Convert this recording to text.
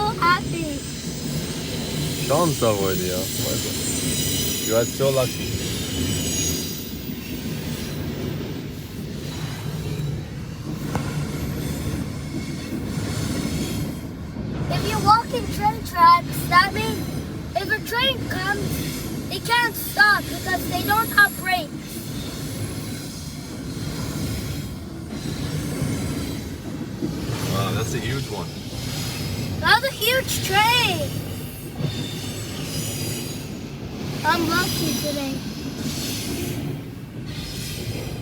so happy. Sean's so worthy, yeah. You are so lucky. If you walk in train tracks, that means if a train comes, they can't stop because they don't have brakes. Wow, that's a huge one. That's a huge train. I'm lucky today.